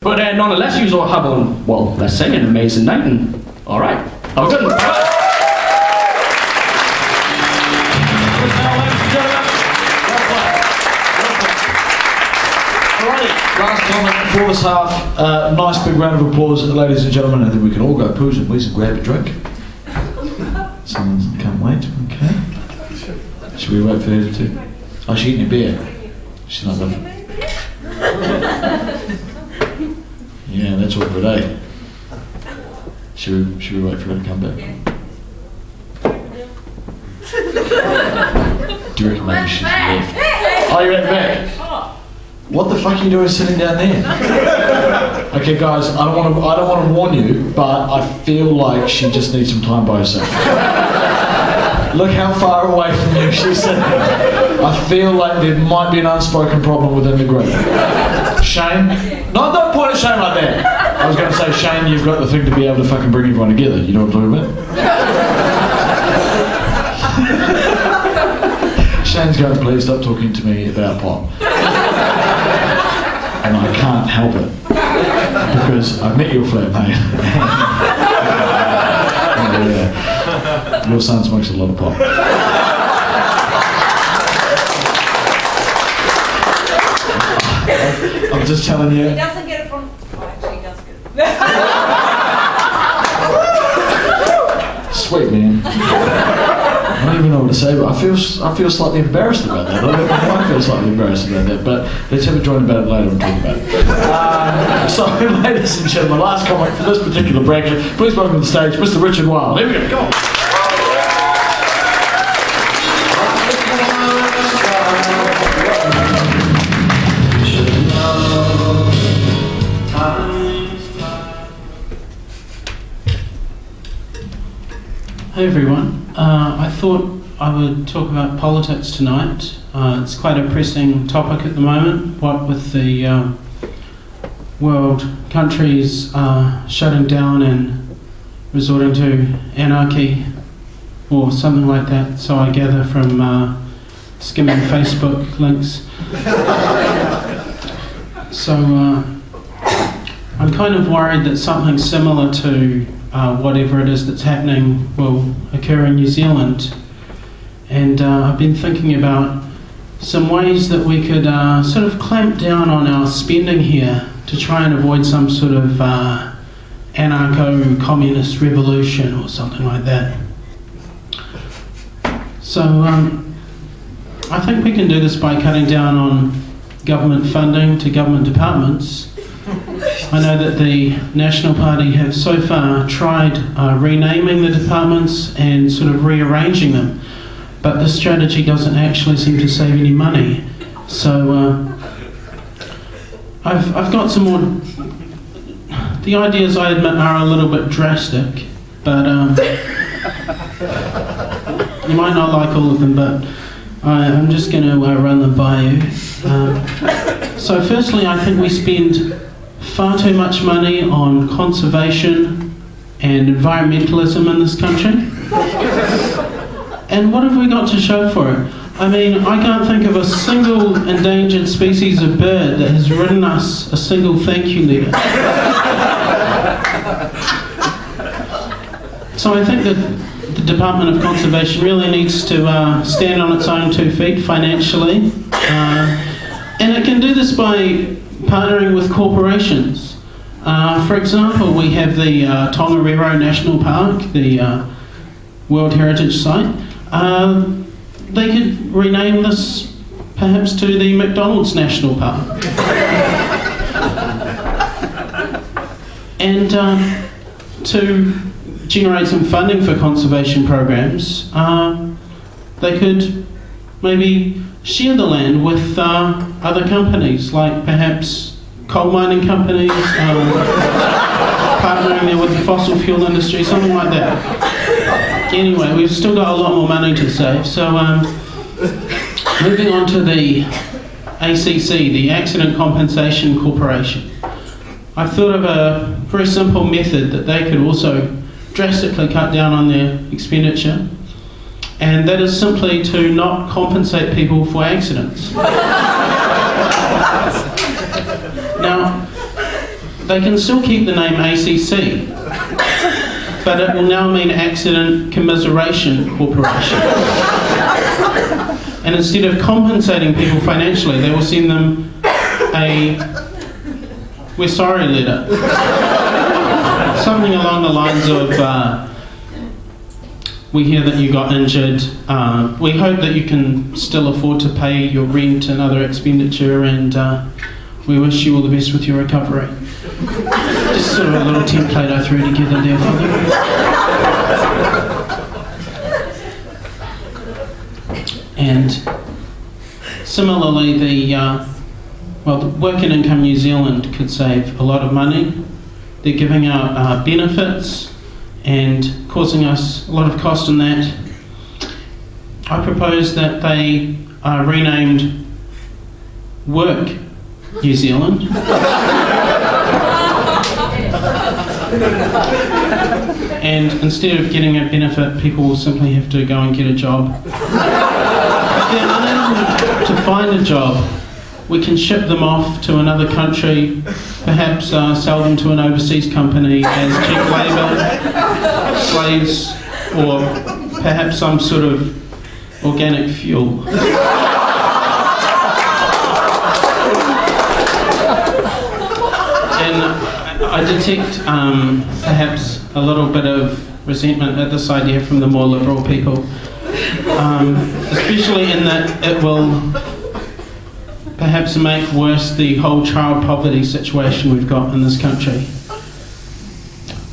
But nonetheless, you all have on, well, let's say an amazing night, and alright, have a good one. Last comment for this half. Nice big round of applause, ladies and gentlemen. I think we can all go poos and please and grab a drink. Someone can't wait. Okay. Should we wait for her to? Oh, she's eating a beer. She's not loving. Yeah, that's all for today. Should we wait for her to come back? Do you reckon maybe she's left? Oh, you're at the back. What the fuck are you doing sitting down there? Okay, guys, I don't want to warn you, but I feel like she just needs some time by herself. Look how far away from you she's sitting. I feel like there might be an unspoken problem within the group. Shane? No, don't point at Shane like that. I was going to say, Shane, you've got the thing to be able to fucking bring everyone together. You know what I'm talking about? Shane's going, please stop talking to me about pop. And I can't help it because I've met your flatmate. Yeah. Your son smokes a lot of pop. I'm just telling you. He doesn't get it from. Oh, actually, he does get it. Sweet man. I don't even know what to say, but I feel slightly embarrassed about that. I might feel slightly embarrassed about that, but let's have a joint about it later and talk about it. So, ladies and gentlemen, last comment for this particular bracket. Please welcome to the stage, Mr. Richard Wilde. Here we go. Go on. Hey everyone, I thought I would talk about politics tonight. It's quite a pressing topic at the moment, what with the world countries shutting down and resorting to anarchy or something like that, so I gather from skimming Facebook links. So I'm kind of worried that something similar to whatever it is that's happening will occur in New Zealand. And I've been thinking about some ways that we could sort of clamp down on our spending here to try and avoid some sort of anarcho-communist revolution or something like that. So I think we can do this by cutting down on government funding to government departments. I know that the National Party have so far tried renaming the departments and sort of rearranging them, but this strategy doesn't actually seem to save any money. So I've got some more. The ideas, I admit, are a little bit drastic, but you might not like all of them, but I'm just going to run them by you. So firstly, I think we spend far too much money on conservation and environmentalism in this country. And what have we got to show for it? I mean, I can't think of a single endangered species of bird that has written us a single thank you letter. So I think that the Department of Conservation really needs to stand on its own 2 feet financially. And it can do this by partnering with corporations. For example, we have the Tongariro National Park, the World Heritage Site. They could rename this perhaps to the McDonald's National Park. And to generate some funding for conservation programs, they could maybe share the land with other companies, like perhaps coal mining companies, partnering there with the fossil fuel industry, something like that. Anyway, we've still got a lot more money to save, so moving on to the ACC, the Accident Compensation Corporation. I've thought of a very simple method that they could also drastically cut down on their expenditure, and that is simply to not compensate people for accidents. Now, they can still keep the name ACC, but it will now mean Accident Commiseration Corporation. And instead of compensating people financially, they will send them a "we're sorry" letter. Something along the lines of, we hear that you got injured, we hope that you can still afford to pay your rent and other expenditure, and we wish you all the best with your recovery. Just sort of a little template I threw together there for you. And similarly, the Working Income New Zealand could save a lot of money. They're giving out benefits and causing us a lot of cost in that. I propose that they are renamed Work New Zealand. And instead of getting a benefit, people will simply have to go and get a job. If they're unable to find a job, we can ship them off to another country, perhaps sell them to an overseas company as cheap labour, slaves, or perhaps some sort of organic fuel. And I detect perhaps a little bit of resentment at this idea from the more liberal people, especially in that it will perhaps make worse the whole child poverty situation we've got in this country.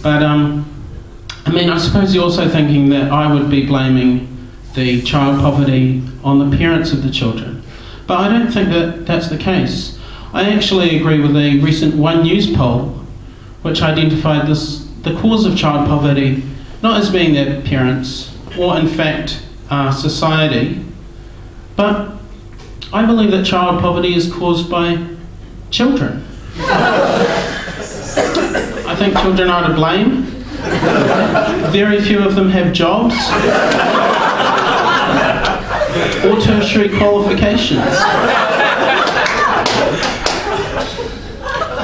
But I suppose you're also thinking that I would be blaming the child poverty on the parents of the children. But I don't think that that's the case. I actually agree with a recent One News poll which identified the cause of child poverty not as being their parents or in fact society, but I believe that child poverty is caused by children. I think children are to blame. Very few of them have jobs or tertiary qualifications.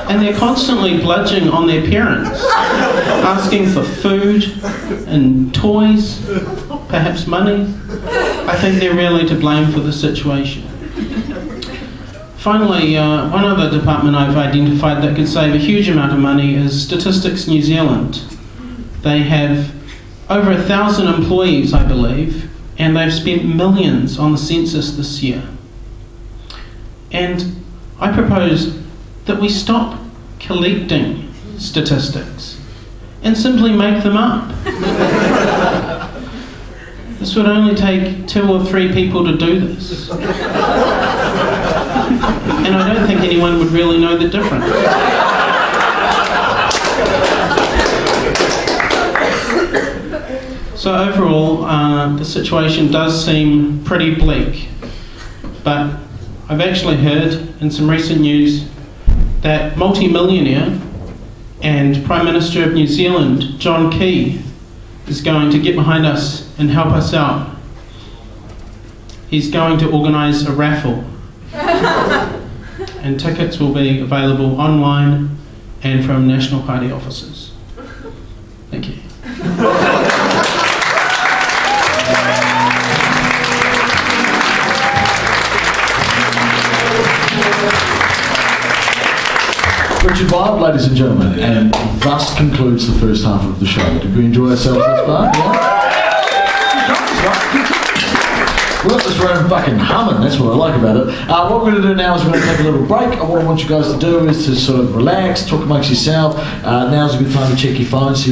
And they're constantly bludgeoning on their parents, asking for food and toys, perhaps money. I think they're really to blame for the situation. Finally, one other department I've identified that could save a huge amount of money is Statistics New Zealand. They have over 1,000 employees, I believe, and they've spent millions on the census this year. And I propose that we stop collecting statistics and simply make them up. This would only take 2 or 3 people to do this. And I don't think anyone would really know the difference. So overall, the situation does seem pretty bleak. But I've actually heard in some recent news that multi-millionaire and Prime Minister of New Zealand, John Key, is going to get behind us and help us out. He's going to organise a raffle. And tickets will be available online and from National Party offices. Thank you. Richard Wilde, ladies and gentlemen, and thus concludes the first half of the show. Did we enjoy ourselves this far? Yeah? We got this room fucking humming, that's what I like about it. What we're going to do now is we're going to take a little break, and what I want you guys to do is to sort of relax, talk amongst yourself. Now's a good time to check your phone so you don't